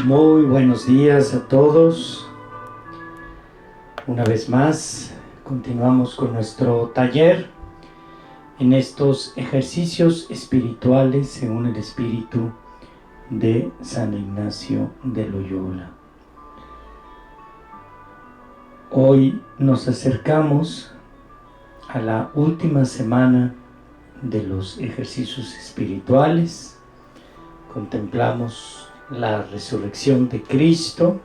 Muy buenos días a todos. Una vez más, continuamos con nuestro taller en estos ejercicios espirituales según el espíritu de San Ignacio de Loyola. Hoy nos acercamos a la última semana de los ejercicios espirituales. Contemplamos la resurrección de Cristo.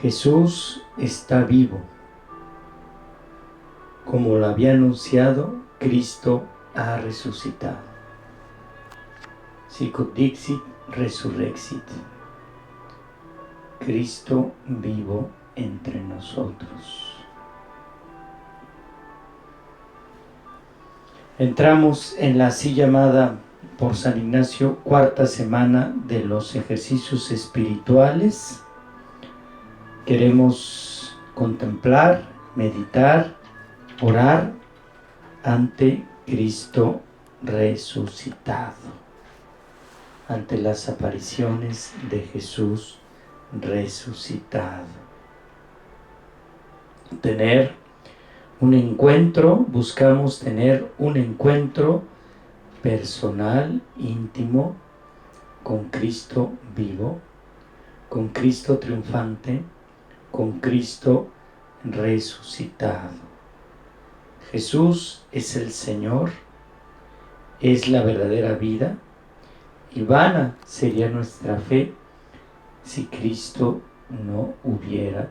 Jesús está vivo. Como lo había anunciado, Cristo ha resucitado. Sicut dixit resurrexit. Cristo vivo entre nosotros. Entramos en la así llamada por San Ignacio cuarta semana de los ejercicios espirituales. Queremos contemplar, meditar, orar ante Cristo resucitado, ante las apariciones de Jesús resucitado. Buscamos tener un encuentro personal, íntimo, con Cristo vivo, con Cristo triunfante, con Cristo resucitado. Jesús es el Señor, es la verdadera vida, y vana sería nuestra fe si Cristo no hubiera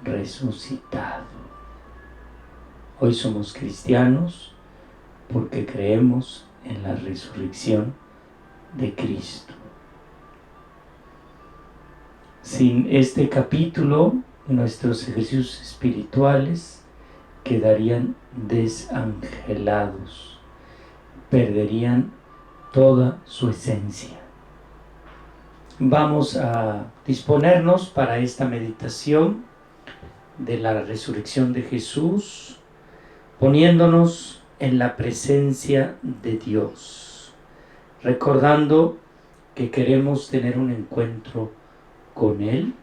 resucitado. Hoy somos cristianos porque creemos en la resurrección de Cristo. Sin este capítulo, nuestros ejercicios espirituales quedarían desangelados, perderían toda su esencia. Vamos a disponernos para esta meditación de la resurrección de Jesús, poniéndonos en la presencia de Dios, recordando que queremos tener un encuentro con Él,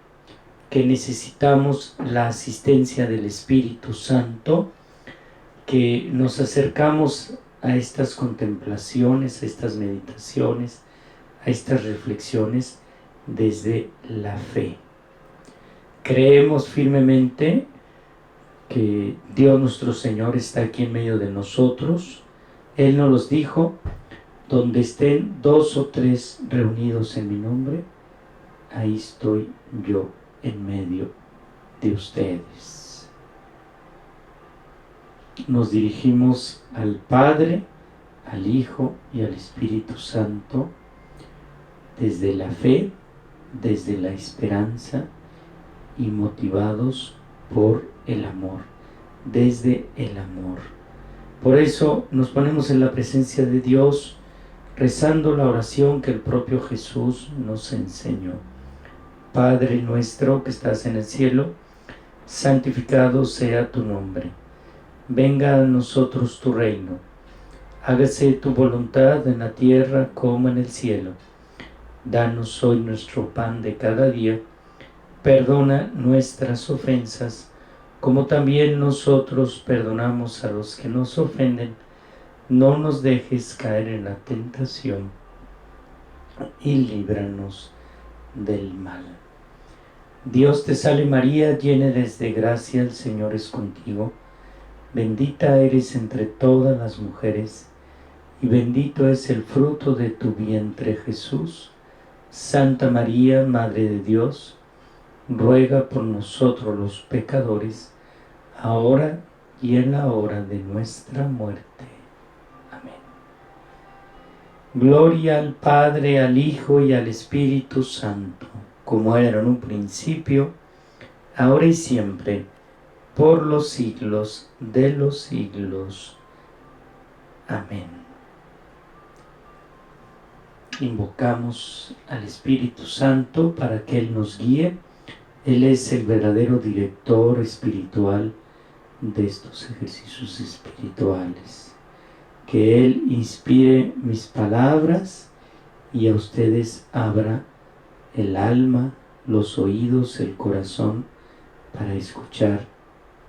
que necesitamos la asistencia del Espíritu Santo, que nos acercamos a estas contemplaciones, a estas meditaciones, a estas reflexiones desde la fe. Creemos firmemente que Dios nuestro Señor está aquí en medio de nosotros. Él nos los dijo: donde estén 2 o 3 reunidos en mi nombre, ahí estoy yo en medio de ustedes. Nos dirigimos al Padre, al Hijo y al Espíritu Santo desde la fe, desde la esperanza y motivados por el amor, desde el amor. Por eso nos ponemos en la presencia de Dios, rezando la oración que el propio Jesús nos enseñó. Padre nuestro que estás en el cielo, santificado sea tu nombre. Venga a nosotros tu reino. Hágase tu voluntad en la tierra como en el cielo. Danos hoy nuestro pan de cada día. Perdona nuestras ofensas, como también nosotros perdonamos a los que nos ofenden. No nos dejes caer en la tentación y líbranos del mal. Dios te salve María, llena eres de gracia, el Señor es contigo. Bendita eres entre todas las mujeres, y bendito es el fruto de tu vientre, Jesús. Santa María, Madre de Dios, ruega por nosotros los pecadores, ahora y en la hora de nuestra muerte. Amén. Gloria al Padre, al Hijo y al Espíritu Santo, como era en un principio, ahora y siempre, por los siglos de los siglos. Amén. Invocamos al Espíritu Santo para que Él nos guíe. Él es el verdadero director espiritual de estos ejercicios espirituales. Que Él inspire mis palabras y a ustedes abra el alma, los oídos, el corazón, para escuchar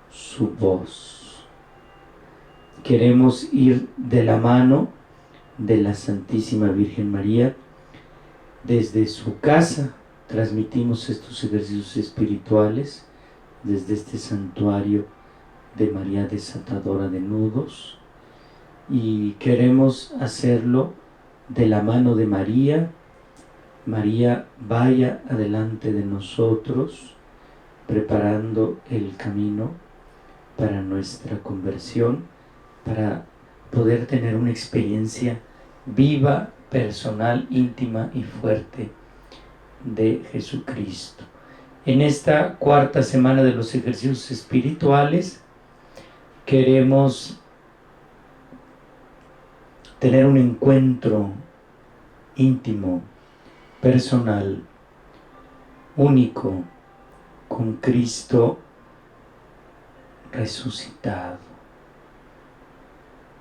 su voz. Queremos ir de la mano de la Santísima Virgen María. Desde su casa transmitimos estos ejercicios espirituales, desde este santuario de María Desatadora de Nudos, y queremos hacerlo de la mano de María. María vaya adelante de nosotros, preparando el camino para nuestra conversión, para poder tener una experiencia viva, personal, íntima y fuerte de Jesucristo. En esta cuarta semana de los ejercicios espirituales queremos tener un encuentro íntimo, personal, único con Cristo resucitado.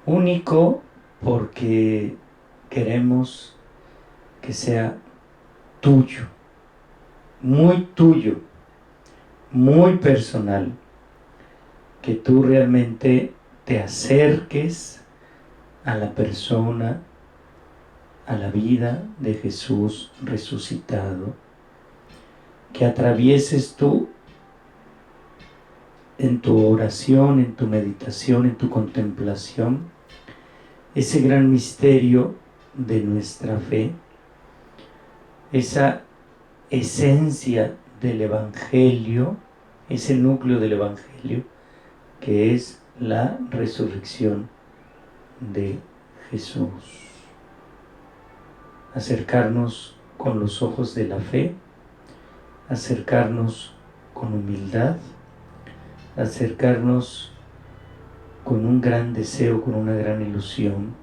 Único porque queremos que sea tuyo, muy personal, que tú realmente te acerques a la persona, a la vida de Jesús resucitado, que atravieses tú en tu oración, en tu meditación, en tu contemplación, ese gran misterio de nuestra fe, esa esencia del Evangelio, ese núcleo del Evangelio, que es la resurrección de Jesús. Acercarnos con los ojos de la fe, acercarnos con humildad, acercarnos con un gran deseo, con una gran ilusión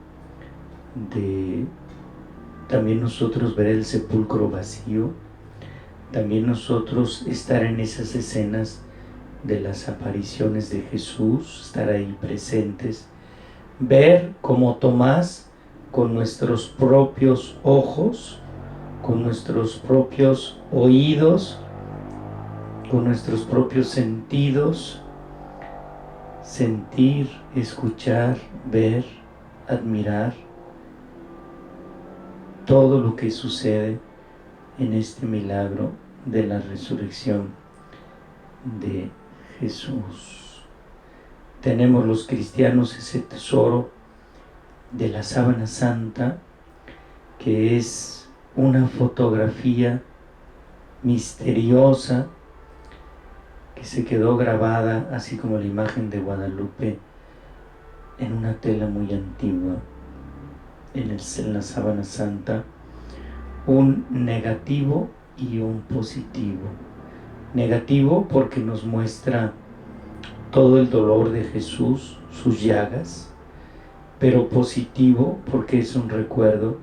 de también nosotros ver el sepulcro vacío, también nosotros estar en esas escenas de las apariciones de Jesús, estar ahí presentes, ver como Tomás con nuestros propios ojos, con nuestros propios oídos, con nuestros propios sentidos, sentir, escuchar, ver, admirar todo lo que sucede en este milagro de la resurrección de Jesús. Tenemos los cristianos ese tesoro de la sábana santa, que es una fotografía misteriosa que se quedó grabada, así como la imagen de Guadalupe, en una tela muy antigua, en la sábana santa, un negativo y un positivo. Negativo porque nos muestra todo el dolor de Jesús, sus llagas, pero positivo porque es un recuerdo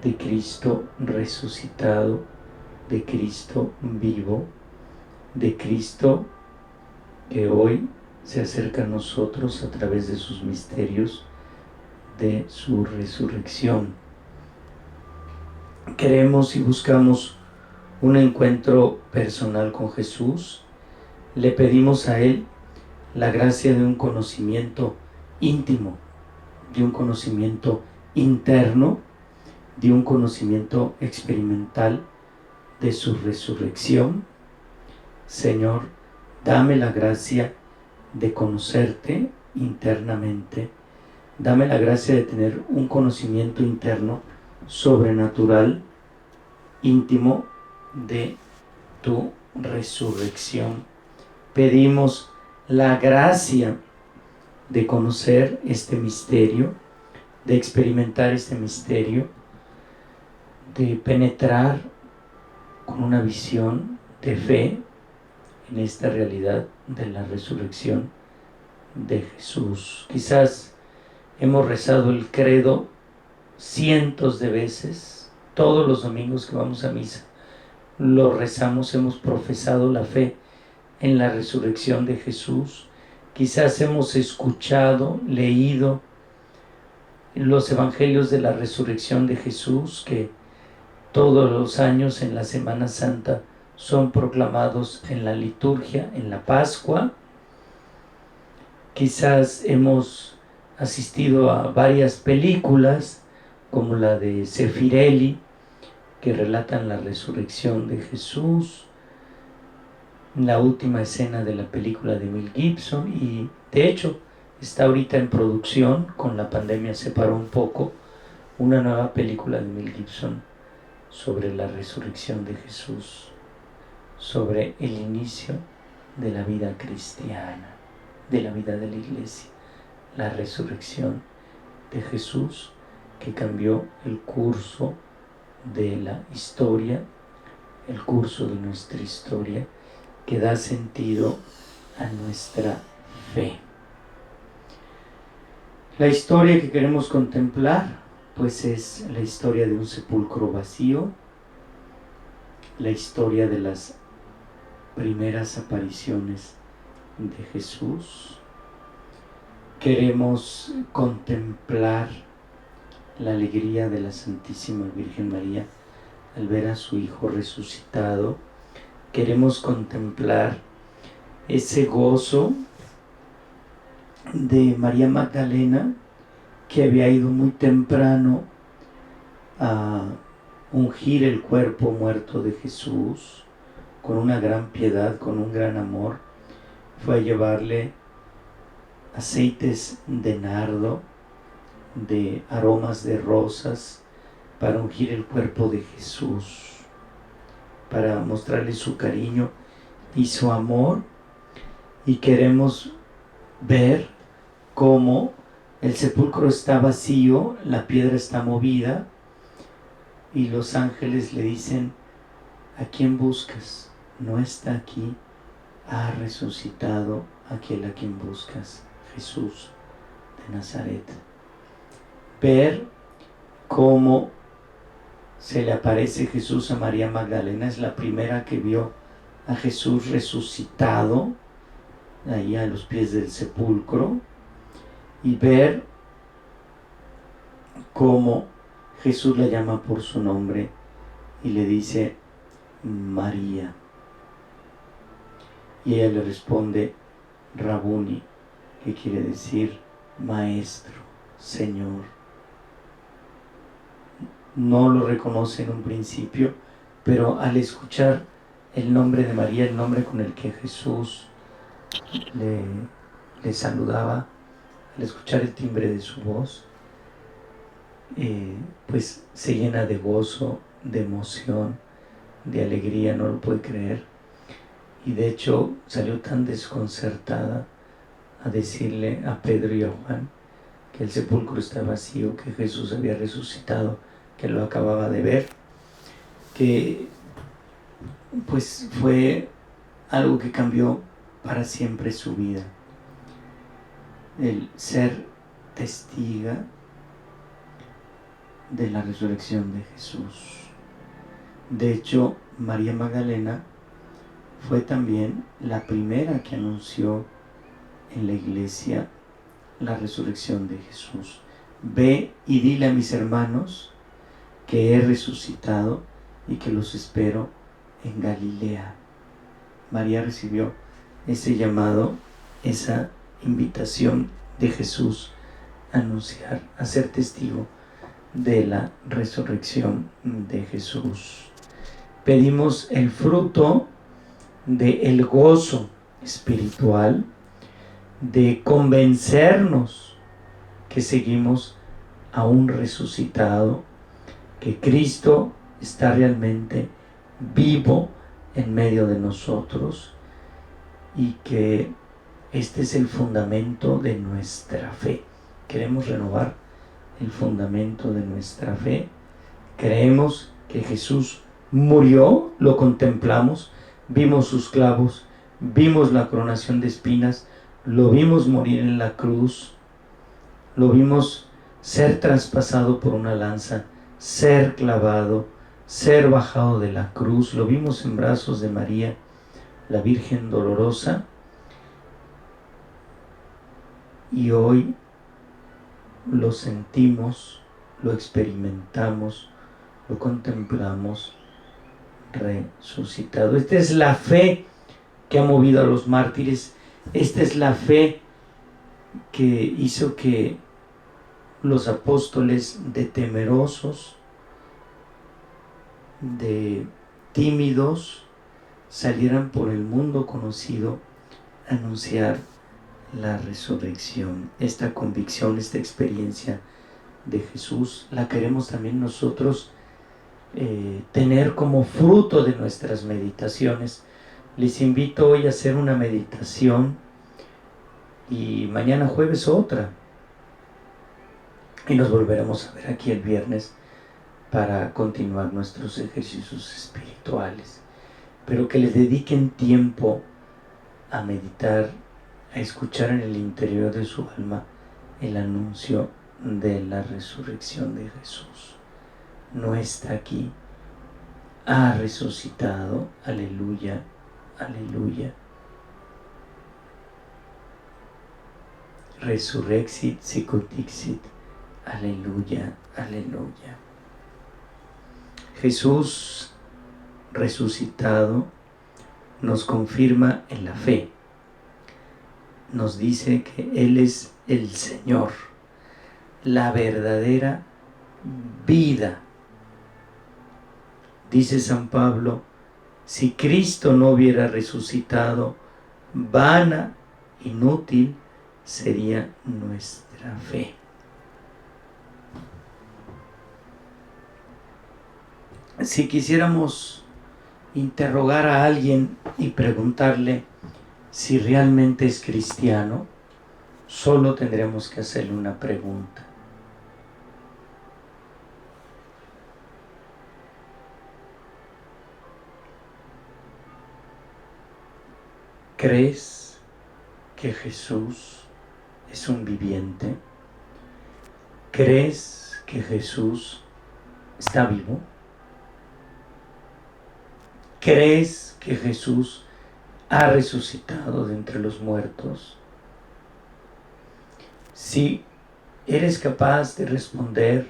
de Cristo resucitado, de Cristo vivo, de Cristo que hoy se acerca a nosotros a través de sus misterios de su resurrección. Queremos y buscamos un encuentro personal con Jesús. Le pedimos a Él la gracia de un conocimiento íntimo, de un conocimiento interno, de un conocimiento experimental de su resurrección. Señor, dame la gracia de conocerte internamente. Dame la gracia de tener un conocimiento interno sobrenatural, íntimo, de tu resurrección. Pedimos la gracia de conocer este misterio, de experimentar este misterio, de penetrar con una visión de fe en esta realidad de la resurrección de Jesús. Quizás hemos rezado el credo cientos de veces, todos los domingos que vamos a misa, lo rezamos, hemos profesado la fe en la resurrección de Jesús. Quizás hemos escuchado, leído los evangelios de la resurrección de Jesús, que todos los años en la Semana Santa son proclamados en la liturgia, en la Pascua. Quizás hemos asistido a varias películas, como la de Zeffirelli, que relatan la resurrección de Jesús, la última escena de la película de Mel Gibson, y de hecho está ahorita en producción, con la pandemia se paró un poco, una nueva película de Mel Gibson sobre la resurrección de Jesús, sobre el inicio de la vida cristiana, de la vida de la iglesia, la resurrección de Jesús que cambió el curso de la historia, el curso de nuestra historia, que da sentido a nuestra fe. La historia que queremos contemplar, pues es la historia de un sepulcro vacío, la historia de las primeras apariciones de Jesús. Queremos contemplar la alegría de la Santísima Virgen María al ver a su Hijo resucitado. Queremos contemplar ese gozo de María Magdalena, que había ido muy temprano a ungir el cuerpo muerto de Jesús con una gran piedad, con un gran amor. Fue a llevarle aceites de nardo, de aromas de rosas, para ungir el cuerpo de Jesús, para mostrarle su cariño y su amor. Y queremos ver cómo el sepulcro está vacío, la piedra está movida, y los ángeles le dicen: ¿a quién buscas? No está aquí, ha resucitado aquel a quien buscas, Jesús de Nazaret. Ver cómo se le aparece Jesús a María Magdalena, es la primera que vio a Jesús resucitado ahí a los pies del sepulcro, y ver cómo Jesús la llama por su nombre y le dice: María. Y ella le responde: Rabuni, que quiere decir maestro, Señor. No lo reconoce en un principio, pero al escuchar el nombre de María, el nombre con el que Jesús le saludaba, al escuchar el timbre de su voz, pues se llena de gozo, de emoción, de alegría, no lo puede creer. Y de hecho salió tan desconcertada a decirle a Pedro y a Juan que el sepulcro está vacío, que Jesús había resucitado, que lo acababa de ver, que pues fue algo que cambió para siempre su vida. El ser testiga de la resurrección de Jesús. De hecho, María Magdalena fue también la primera que anunció en la iglesia la resurrección de Jesús. Ve y dile a mis hermanos que he resucitado y que los espero en Galilea. María recibió ese llamado, esa invitación de Jesús a anunciar, a ser testigo de la resurrección de Jesús. Pedimos el fruto del gozo espiritual, de convencernos que seguimos a un resucitado, que Cristo está realmente vivo en medio de nosotros, y que este es el fundamento de nuestra fe. Queremos renovar el fundamento de nuestra fe. Creemos que Jesús murió, lo contemplamos, vimos sus clavos, vimos la coronación de espinas, lo vimos morir en la cruz, lo vimos ser traspasado por una lanza, ser clavado, ser bajado de la cruz, lo vimos en brazos de María, la Virgen dolorosa, y hoy lo sentimos, lo experimentamos, lo contemplamos resucitado. Esta es la fe que ha movido a los mártires. Esta es la fe que hizo que los apóstoles, de temerosos, de tímidos, salieran por el mundo conocido a anunciar la resurrección. Esta convicción, esta experiencia de Jesús, la queremos también nosotros tener como fruto de nuestras meditaciones. Les invito hoy a hacer una meditación y mañana jueves otra, y nos volveremos a ver aquí el viernes para continuar nuestros ejercicios espirituales, pero que les dediquen tiempo a meditar, a escuchar en el interior de su alma el anuncio de la resurrección de Jesús. No está aquí, ha resucitado, aleluya, aleluya. Resurrexit sicut dixit, aleluya, aleluya. Jesús resucitado nos confirma en la fe, nos dice que Él es el Señor, la verdadera vida. Dice San Pablo, si Cristo no hubiera resucitado, vana, inútil sería nuestra fe. Si quisiéramos interrogar a alguien y preguntarle si realmente es cristiano, solo tendremos que hacerle una pregunta. ¿Crees que Jesús es un viviente? ¿Crees que Jesús está vivo? ¿Crees que Jesús ha resucitado de entre los muertos? Si eres capaz de responder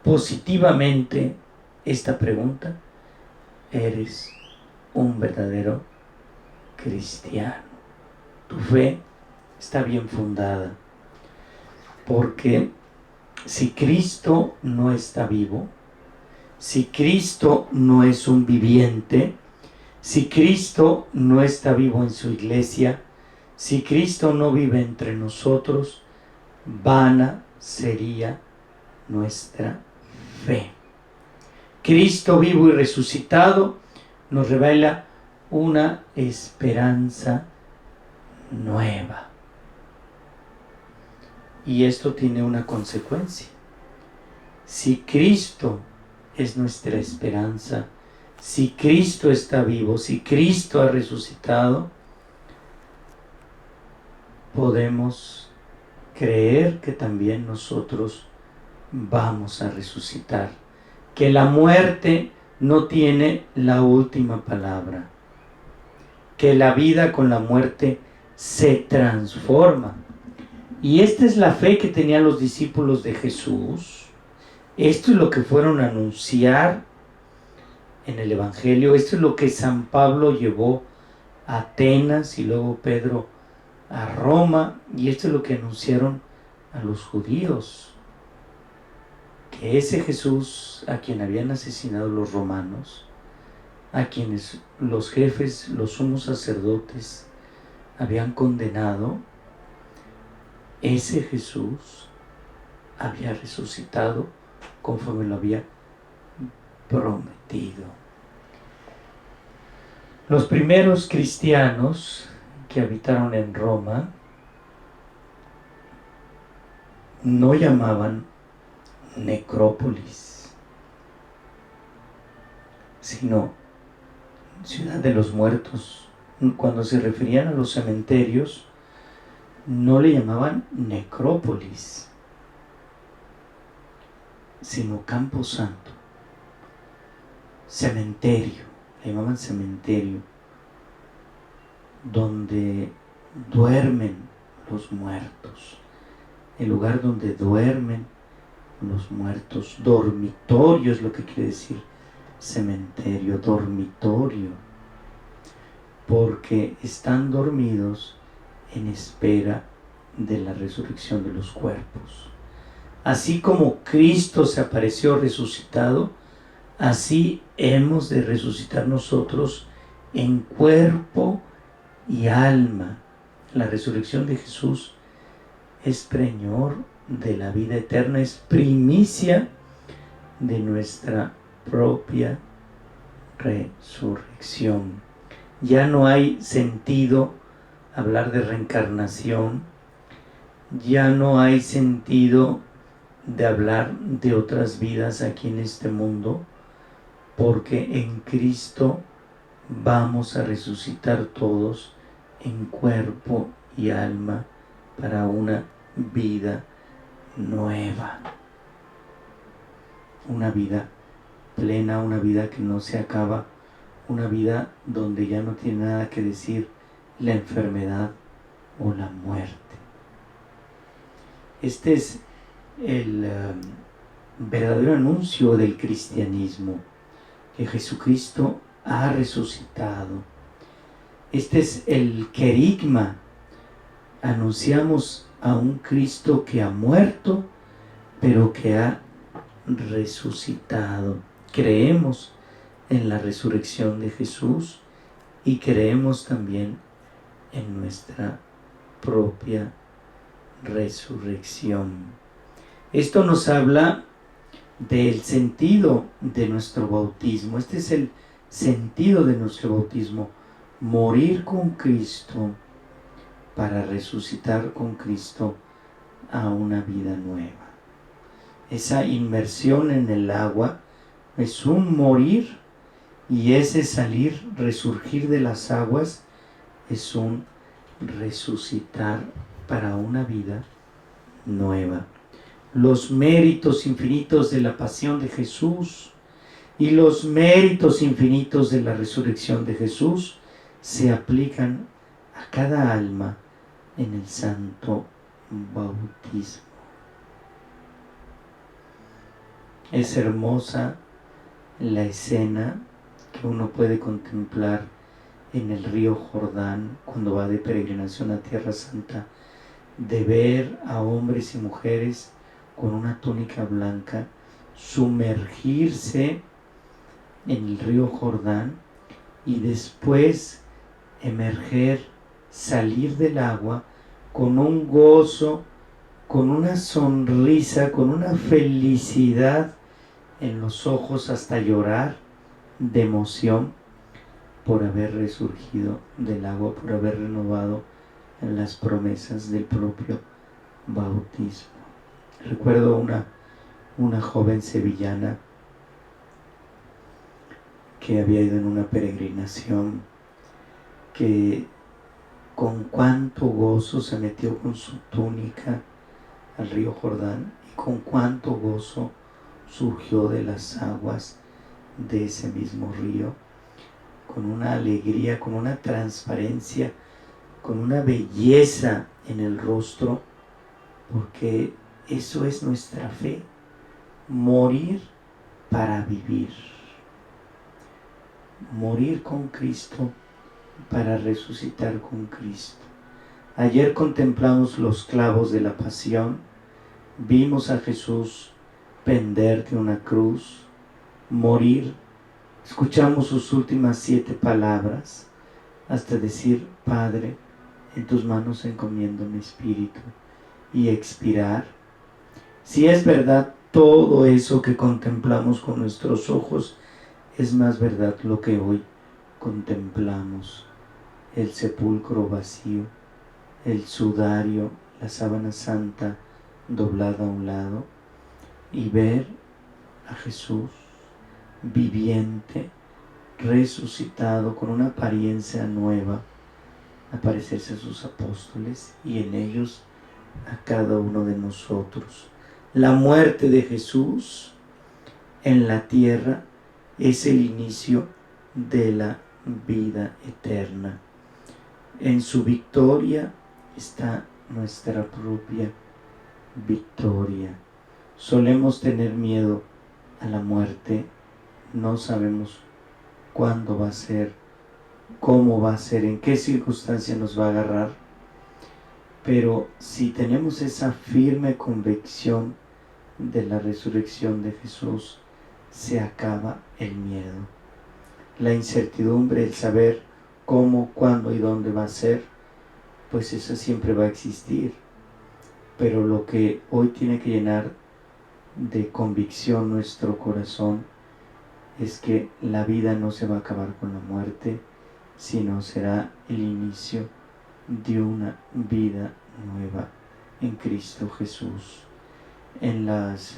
positivamente esta pregunta, eres un verdadero cristiano. Tu fe está bien fundada, porque si Cristo no está vivo, si Cristo no es un viviente, si Cristo no está vivo en su iglesia, si Cristo no vive entre nosotros, vana sería nuestra fe. Cristo vivo y resucitado nos revela una esperanza nueva. Y esto tiene una consecuencia. Si Cristo es nuestra esperanza, si Cristo está vivo, si Cristo ha resucitado, podemos creer que también nosotros vamos a resucitar, que la muerte no tiene la última palabra, que la vida con la muerte se transforma. Y esta es la fe que tenían los discípulos de Jesús. Esto es lo que fueron a anunciar en el Evangelio. Esto es lo que San Pablo llevó a Atenas y luego Pedro a Roma. Y esto es lo que anunciaron a los judíos. Que ese Jesús a quien habían asesinado los romanos, a quienes los jefes, los sumos sacerdotes habían condenado, ese Jesús había resucitado conforme lo había prometido. Los primeros cristianos que habitaron en Roma no llamaban necrópolis, sino ciudad de los muertos. Cuando se referían a los cementerios, no le llamaban necrópolis, sino campo santo, cementerio, le llamaban cementerio, donde duermen los muertos, el lugar donde duermen los muertos. Dormitorio es lo que quiere decir cementerio, dormitorio, porque están dormidos en espera de la resurrección de los cuerpos. Así como Cristo se apareció resucitado, así hemos de resucitar nosotros en cuerpo y alma. La resurrección de Jesús es preñor de la vida eterna, es primicia de nuestra propia resurrección. Ya no hay sentido hablar de reencarnación, ya no hay sentido de hablar de otras vidas aquí en este mundo, porque en Cristo vamos a resucitar todos en cuerpo y alma para una vida nueva, una vida plena, una vida que no se acaba, una vida donde ya no tiene nada que decir la enfermedad o la muerte. Este es el verdadero anuncio del cristianismo, que Jesucristo ha resucitado. Este es el querigma. Anunciamos a un Cristo que ha muerto, pero que ha resucitado. Creemos en la resurrección de Jesús y creemos también en nuestra propia resurrección. Esto nos habla del sentido de nuestro bautismo. Este es el sentido de nuestro bautismo: morir con Cristo para resucitar con Cristo a una vida nueva. Esa inmersión en el agua es un morir, y ese salir, resurgir de las aguas, es un resucitar para una vida nueva. Los méritos infinitos de la pasión de Jesús y los méritos infinitos de la resurrección de Jesús se aplican a cada alma en el santo bautismo. Es hermosa la escena que uno puede contemplar en el río Jordán cuando va de peregrinación a Tierra Santa, de ver a hombres y mujeres con una túnica blanca sumergirse en el río Jordán y después emerger, salir del agua con un gozo, con una sonrisa, con una felicidad en los ojos, hasta llorar de emoción por haber resurgido del agua, por haber renovado las promesas del propio bautismo. Recuerdo una joven sevillana que había ido en una peregrinación, que con cuánto gozo se metió con su túnica al río Jordán y con cuánto gozo surgió de las aguas de ese mismo río, con una alegría, con una transparencia, con una belleza en el rostro, porque eso es nuestra fe: morir para vivir, morir con Cristo para resucitar con Cristo. Ayer contemplamos los clavos de la pasión, vimos a Jesús pender de una cruz, morir, escuchamos sus últimas 7 palabras hasta decir: Padre, en tus manos encomiendo mi espíritu, y expirar. Si es verdad todo eso que contemplamos con nuestros ojos, es más verdad lo que hoy contemplamos: el sepulcro vacío, el sudario, la sábana santa doblada a un lado, y ver a Jesús viviente, resucitado, con una apariencia nueva, aparecerse a sus apóstoles y en ellos a cada uno de nosotros. La muerte de Jesús en la tierra es el inicio de la vida eterna. En su victoria está nuestra propia victoria. Solemos tener miedo a la muerte, no sabemos cuándo va a ser, cómo va a ser, en qué circunstancia nos va a agarrar, pero si tenemos esa firme convicción de la resurrección de Jesús, se acaba el miedo. La incertidumbre, el saber cómo, cuándo y dónde va a ser, pues eso siempre va a existir. Pero lo que hoy tiene que llenar de convicción nuestro corazón es que la vida no se va a acabar con la muerte, sino será el inicio de una vida nueva en Cristo Jesús. En los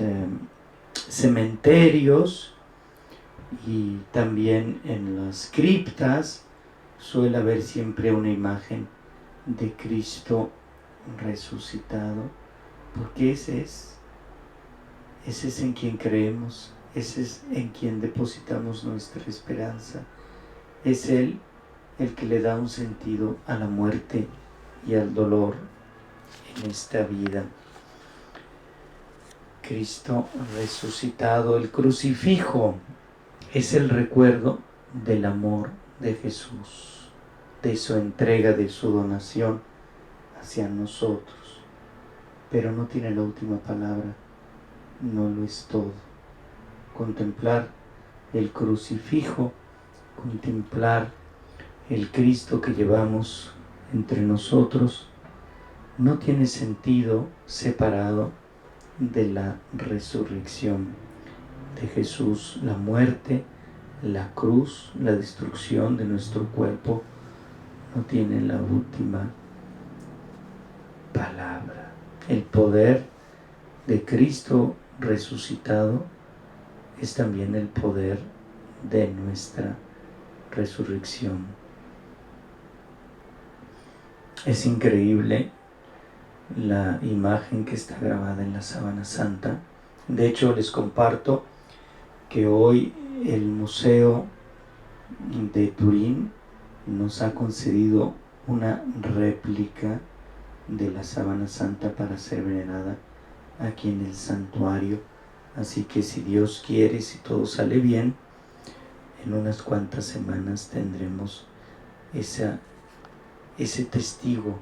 cementerios y también en las criptas suele haber siempre una imagen de Cristo resucitado, porque ese es en quien creemos, ese es en quien depositamos nuestra esperanza. Es Él el que le da un sentido a la muerte y al dolor en esta vida. Cristo resucitado, el crucifijo es el recuerdo del amor de Jesús, de su entrega, de su donación hacia nosotros, pero no tiene la última palabra, no lo es todo. Contemplar el crucifijo, contemplar el Cristo que llevamos entre nosotros, no tiene sentido separado de la resurrección de Jesús. La muerte, la cruz, la destrucción de nuestro cuerpo no tiene la última palabra. El poder de Cristo resucitado es también el poder de nuestra resurrección. Es increíble la imagen que está grabada en la Sábana Santa. De hecho, les comparto que hoy el Museo de Turín nos ha concedido una réplica de la Sábana Santa para ser venerada aquí en el santuario. Así que si Dios quiere, si todo sale bien, en unas cuantas semanas tendremos ese testigo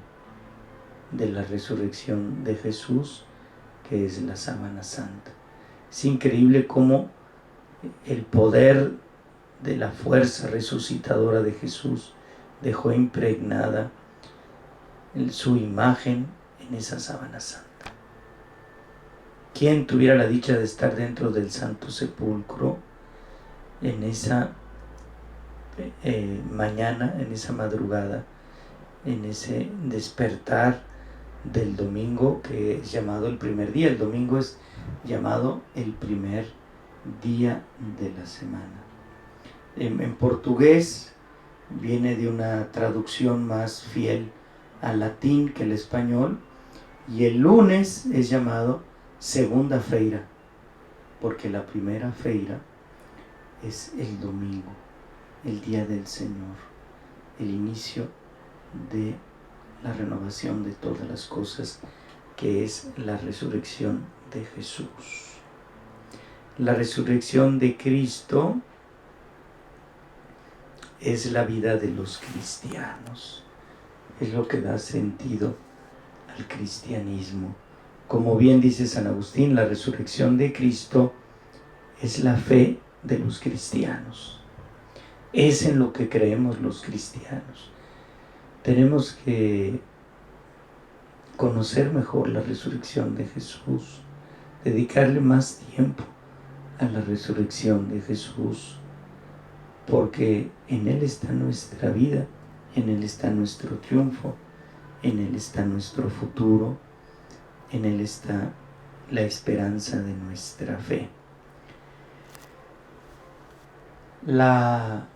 de la resurrección de Jesús, que es la Sábana Santa. Es increíble cómo el poder de la fuerza resucitadora de Jesús dejó impregnada su imagen en esa Sábana Santa. ¿Quién tuviera la dicha de estar dentro del Santo Sepulcro en esa mañana, en esa madrugada, en ese despertar del domingo, que es llamado el primer día? El domingo es llamado el primer día de la semana. En portugués viene de una traducción más fiel al latín que el español, y el lunes es llamado segunda-feira, porque la primera feira es el domingo, el día del Señor, el inicio de la renovación de todas las cosas, que es la resurrección de Jesús. La resurrección de Cristo es la vida de los cristianos, es lo que da sentido al cristianismo. Como bien dice San Agustín, la resurrección de Cristo es la fe de los cristianos, es en lo que creemos los cristianos. Tenemos que conocer mejor la resurrección de Jesús, dedicarle más tiempo a la resurrección de Jesús, porque en Él está nuestra vida, en Él está nuestro triunfo, en Él está nuestro futuro, en Él está la esperanza de nuestra fe. La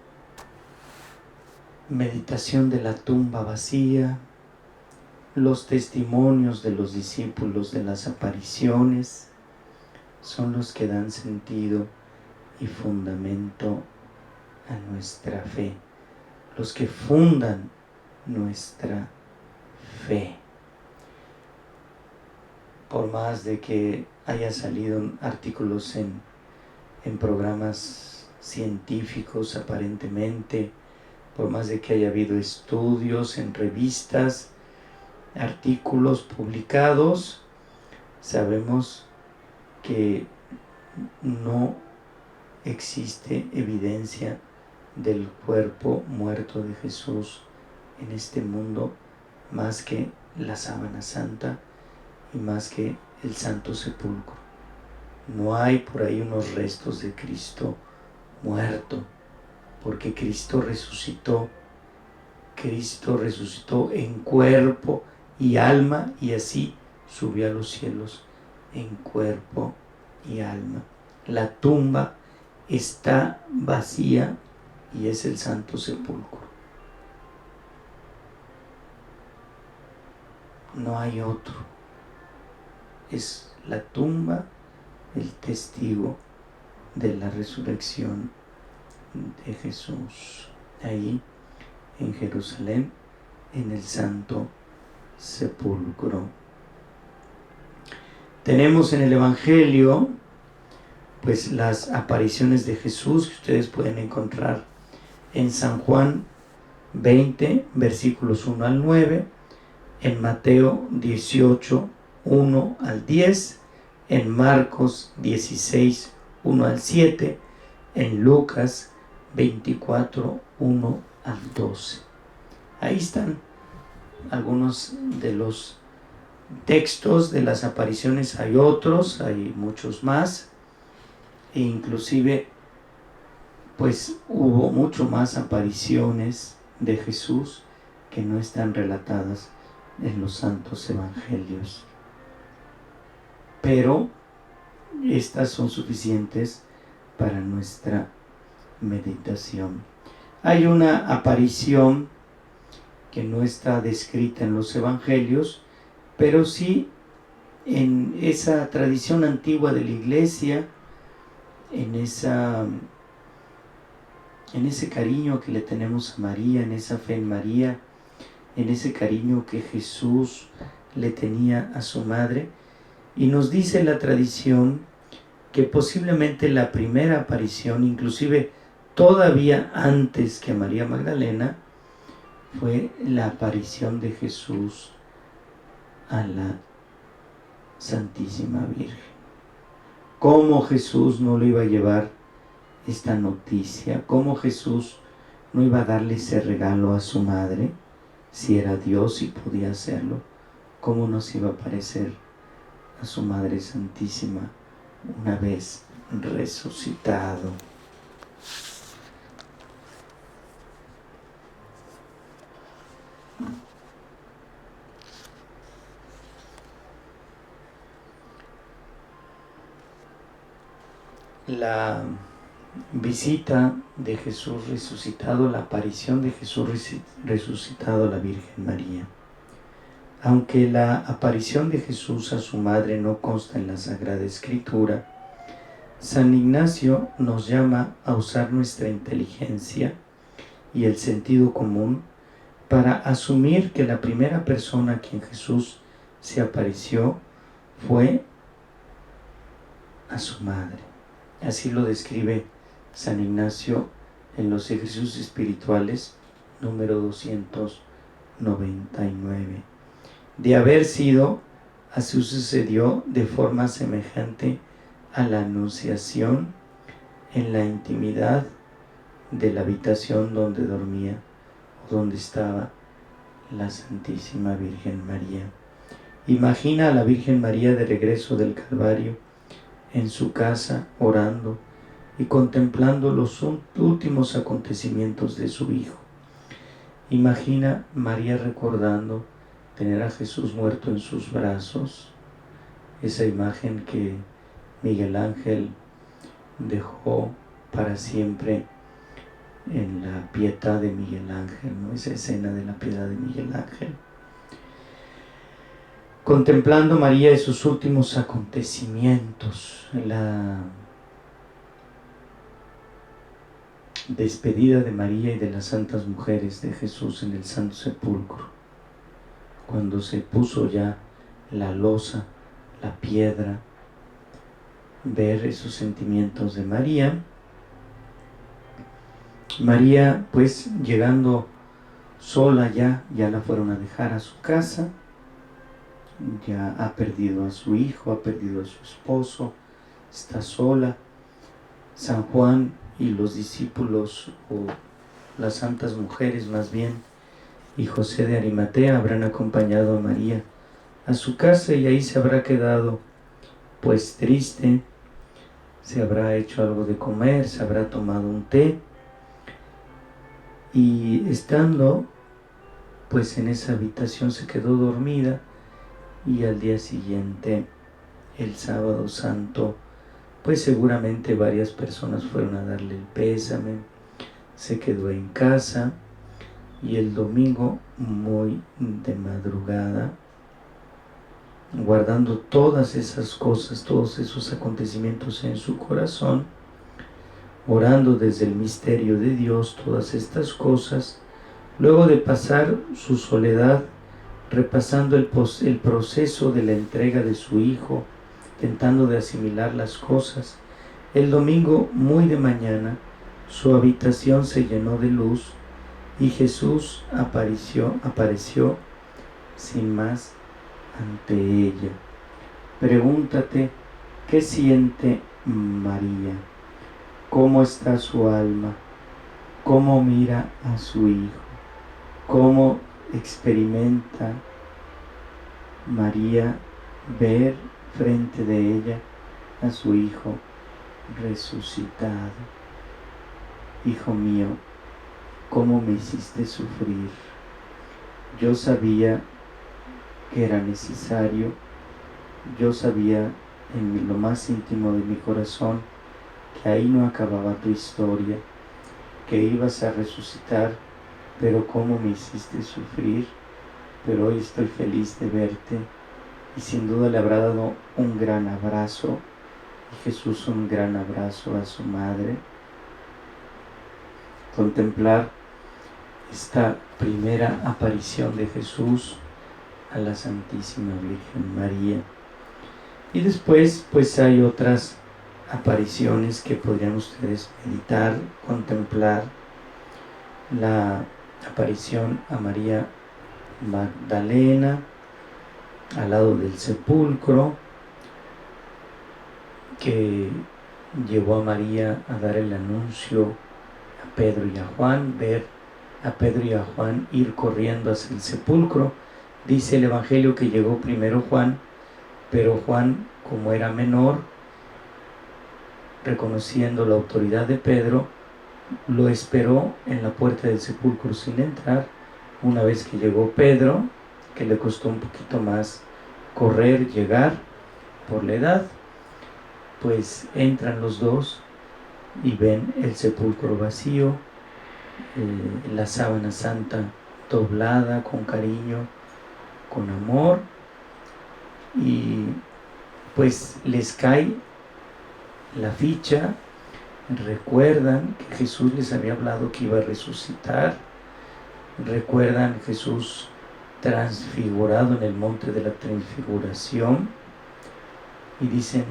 meditación de la tumba vacía, los testimonios de los discípulos de las apariciones, son los que dan sentido y fundamento a nuestra fe, los que fundan nuestra fe. por más de que haya salido artículos en programas científicos aparentemente, por más de que haya habido estudios en revistas, artículos publicados, sabemos que no existe evidencia del cuerpo muerto de Jesús en este mundo más que la sábana santa y más que el Santo Sepulcro. No hay por ahí unos restos de Cristo muerto, porque Cristo resucitó en cuerpo y alma, y así subió a los cielos en cuerpo y alma. La tumba está vacía y es el Santo Sepulcro. No hay otro. Es la tumba, el testigo de la resurrección de Jesús. Ahí en Jerusalén, en el Santo Sepulcro. Tenemos en el Evangelio pues las apariciones de Jesús que ustedes pueden encontrar en San Juan 20, versículos 1 al 9, en Mateo 18, 1 al 10, en Marcos 16, 1 al 7, en Lucas 24, 1 al 12. Ahí están algunos de los textos de las apariciones. Hay otros, hay muchos más, e inclusive pues hubo mucho más apariciones de Jesús que no están relatadas en los santos evangelios, pero estas son suficientes para nuestra meditación. Hay una aparición que no está descrita en los evangelios, pero sí en esa tradición antigua de la iglesia, en ese cariño que le tenemos a María, en esa fe en María, en ese cariño que Jesús le tenía a su madre. Y nos dice la tradición que posiblemente la primera aparición, inclusive todavía antes que a María Magdalena, fue la aparición de Jesús a la Santísima Virgen. ¿Cómo Jesús no le iba a llevar esta noticia? ¿Cómo Jesús no iba a darle ese regalo a su madre? Si era Dios y podía hacerlo, ¿cómo nos iba a aparecer a su Madre Santísima una vez resucitado? La visita de Jesús resucitado, la aparición de Jesús resucitado a la Virgen María. Aunque la aparición de Jesús a su madre no consta en la Sagrada Escritura, San Ignacio nos llama a usar nuestra inteligencia y el sentido común para asumir que la primera persona a quien Jesús se apareció fue a su madre. Así lo describe San Ignacio en los ejercicios espirituales número 299. De haber sido, así sucedió de forma semejante a la Anunciación en la intimidad de la habitación donde dormía o donde estaba la Santísima Virgen María. Imagina a la Virgen María de regreso del Calvario en su casa orando y contemplando los últimos acontecimientos de su Hijo. Imagina María recordando tener a Jesús muerto en sus brazos, esa imagen que Miguel Ángel dejó para siempre en la Pietà de Miguel Ángel, ¿no? Esa escena de la Piedad de Miguel Ángel. Contemplando María esos últimos acontecimientos, la despedida de María y de las santas mujeres de Jesús en el Santo Sepulcro, cuando se puso ya la losa, la piedra, ver esos sentimientos de María. María, pues llegando sola ya la fueron a dejar a su casa, ya ha perdido a su hijo, ha perdido a su esposo, está sola. San Juan y los discípulos, o las santas mujeres más bien, y José de Arimatea habrán acompañado a María a su casa y ahí se habrá quedado pues triste, se habrá hecho algo de comer, se habrá tomado un té y estando pues en esa habitación se quedó dormida y al día siguiente, el sábado santo, pues seguramente varias personas fueron a darle el pésame, se quedó en casa y el domingo muy de madrugada, guardando todas esas cosas, todos esos acontecimientos en su corazón, orando desde el misterio de Dios todas estas cosas, luego de pasar su soledad, repasando el proceso de la entrega de su hijo, tentando de asimilar las cosas, el domingo muy de mañana, su habitación se llenó de luz y Jesús apareció sin más ante ella. Pregúntate, ¿qué siente María? ¿Cómo está su alma? ¿Cómo mira a su hijo? ¿Cómo experimenta María ver frente de ella a su hijo resucitado? Hijo mío, ¿cómo me hiciste sufrir? Yo sabía que era necesario, yo sabía en lo más íntimo de mi corazón que ahí no acababa tu historia, que ibas a resucitar, pero cómo me hiciste sufrir. Pero hoy estoy feliz de verte y sin duda le habrá dado un gran abrazo, y Jesús un gran abrazo a su madre. Contemplar esta primera aparición de Jesús a la Santísima Virgen María. Y después pues hay otras apariciones que podrían ustedes meditar, contemplar. La aparición a María Magdalena al lado del sepulcro, que llevó a María a dar el anuncio a Pedro y a Juan, ver a Pedro y a Juan ir corriendo hacia el sepulcro. Dice el Evangelio que llegó primero Juan, pero Juan, como era menor, reconociendo la autoridad de Pedro, lo esperó en la puerta del sepulcro sin entrar. Una vez que llegó Pedro, que le costó un poquito más correr, llegar por la edad, pues entran los dos y ven el sepulcro vacío, la sábana santa doblada con cariño, con amor, y pues les cae la ficha. Recuerdan que Jesús les había hablado que iba a resucitar, recuerdan Jesús transfigurado en el monte de la transfiguración y dicen,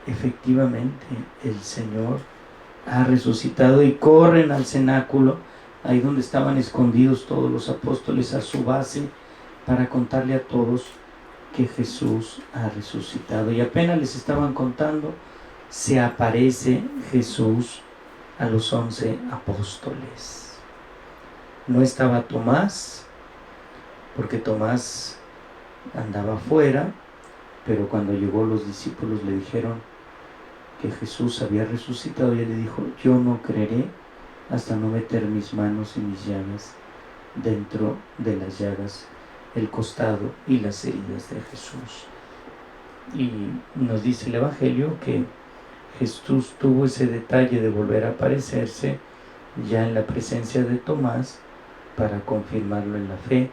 efectivamente el Señor ha resucitado, y corren al cenáculo, ahí donde estaban escondidos todos los apóstoles, a su base, para contarle a todos que Jesús ha resucitado. Y apenas les estaban contando, se aparece Jesús a los 11 apóstoles. No estaba Tomás, porque Tomás andaba afuera, pero cuando llegó los discípulos le dijeron que Jesús había resucitado, y él le dijo, yo no creeré hasta no meter mis manos y mis llagas dentro de las llagas, el costado y las heridas de Jesús. Y nos dice el Evangelio que Jesús tuvo ese detalle de volver a aparecerse ya en la presencia de Tomás para confirmarlo en la fe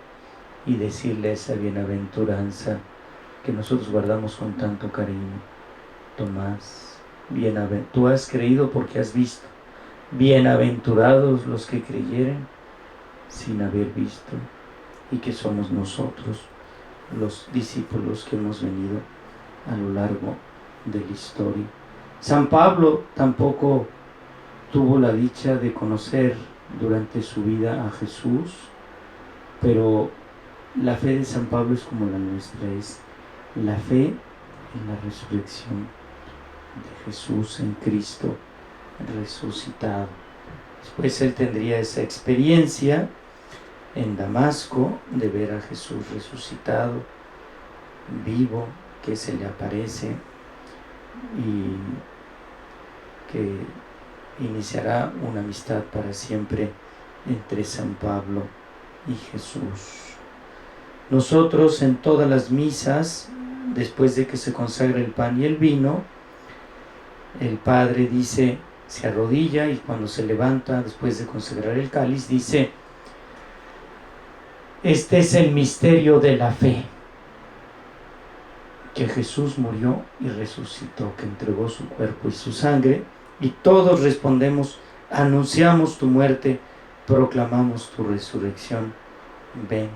y decirle esa bienaventuranza que nosotros guardamos con tanto cariño. Tomás, tú has creído porque has visto. Bienaventurados los que creyeren sin haber visto, y que somos nosotros los discípulos que hemos venido a lo largo de la historia. San Pablo tampoco tuvo la dicha de conocer durante su vida a Jesús, pero la fe de San Pablo es como la nuestra, es la fe en la resurrección de Jesús, en Cristo resucitado. Después él tendría esa experiencia en Damasco de ver a Jesús resucitado, vivo, que se le aparece y que iniciará una amistad para siempre entre San Pablo y Jesús. Nosotros en todas las misas, después de que se consagra el pan y el vino, el Padre dice, se arrodilla y cuando se levanta después de consagrar el cáliz dice: este es el misterio de la fe, que Jesús murió y resucitó, que entregó su cuerpo y su sangre, y todos respondemos: anunciamos tu muerte, proclamamos tu resurrección. Ven,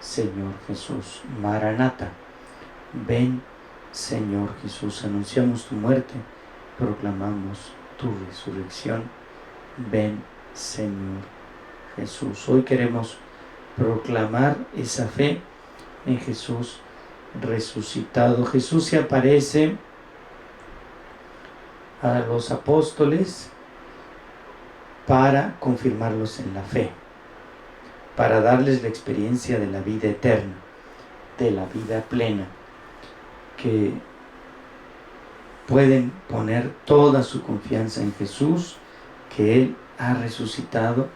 Señor Jesús. Maranata, ven, Señor Jesús. Anunciamos tu muerte, proclamamos tu resurrección. Ven, Señor Jesús. Hoy queremos proclamar esa fe en Jesús resucitado. Jesús se aparece a los apóstoles para confirmarlos en la fe, para darles la experiencia de la vida eterna, de la vida plena, que pueden poner toda su confianza en Jesús, que Él ha resucitado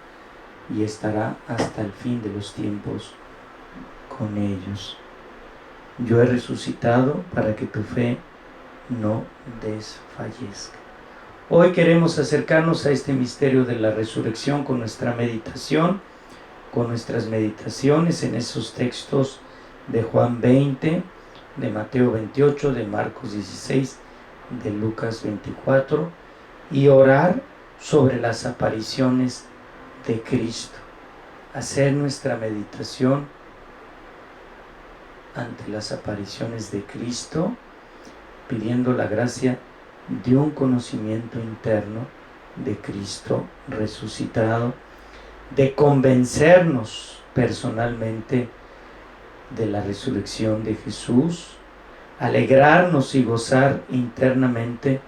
y estará hasta el fin de los tiempos con ellos. Yo he resucitado para que tu fe no desfallezca. Hoy queremos acercarnos a este misterio de la resurrección con nuestra meditación, con nuestras meditaciones en esos textos de Juan 20, de Mateo 28, de Marcos 16, de Lucas 24, y orar sobre las apariciones de Cristo. Hacer nuestra meditación ante las apariciones de Cristo, pidiendo la gracia de un conocimiento interno de Cristo resucitado, de convencernos personalmente de la resurrección de Jesús, alegrarnos y gozar internamente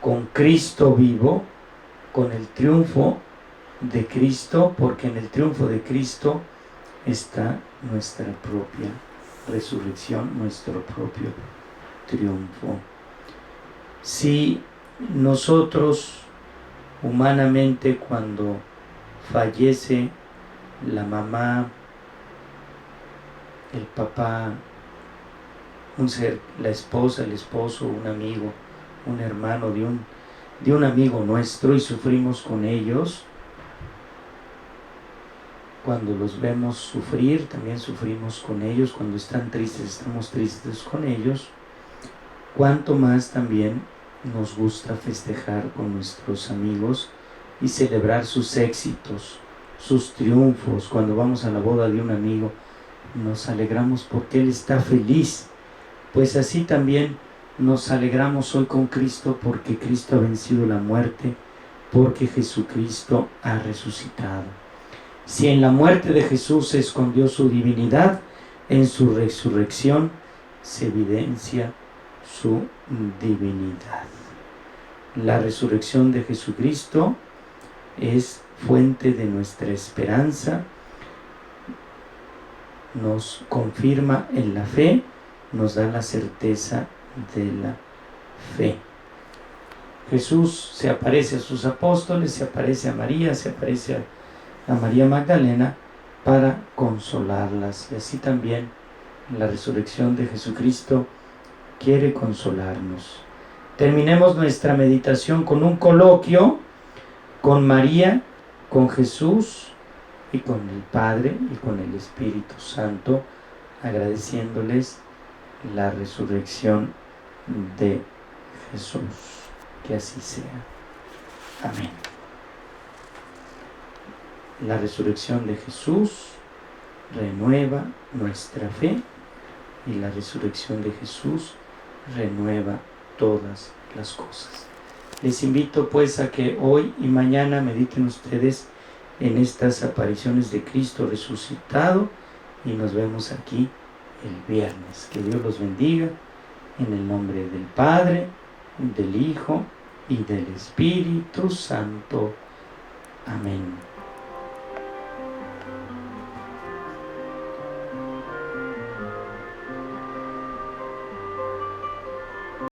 con Cristo vivo, con el triunfo de Cristo, porque en el triunfo de Cristo está nuestra propia resurrección, nuestro propio triunfo. Si nosotros humanamente, cuando fallece la mamá, el papá, un ser, la esposa, el esposo, un amigo, un hermano de un amigo nuestro, y sufrimos con ellos, cuando los vemos sufrir, también sufrimos con ellos. Cuando están tristes, estamos tristes con ellos. Cuanto más también nos gusta festejar con nuestros amigos y celebrar sus éxitos, sus triunfos. Cuando vamos a la boda de un amigo, nos alegramos porque él está feliz. Pues así también nos alegramos hoy con Cristo, porque Cristo ha vencido la muerte, porque Jesucristo ha resucitado. Si en la muerte de Jesús se escondió su divinidad, en su resurrección se evidencia su divinidad. La resurrección de Jesucristo es fuente de nuestra esperanza, nos confirma en la fe, nos da la certeza de la fe. Jesús se aparece a sus apóstoles, se aparece a María, se aparece a María Magdalena para consolarlas. Y así también la resurrección de Jesucristo quiere consolarnos. Terminemos nuestra meditación con un coloquio con María, con Jesús y con el Padre y con el Espíritu Santo, agradeciéndoles la resurrección de Jesús. Que así sea. Amén. La resurrección de Jesús renueva nuestra fe, y la resurrección de Jesús renueva todas las cosas. Les invito pues a que hoy y mañana mediten ustedes en estas apariciones de Cristo resucitado y nos vemos aquí el viernes. Que Dios los bendiga en el nombre del Padre, del Hijo y del Espíritu Santo. Amén.